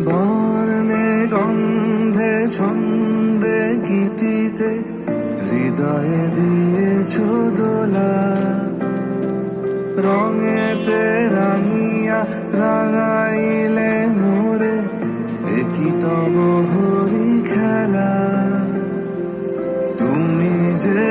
বর্ণে গন্ধে ছন্দে গীতিতে হৃদয়ে দিয়েছ দোলা, রঙেতে রাঙিয়া রাঙাইলে মোরে একই তব হরি খেলা। তুমি যে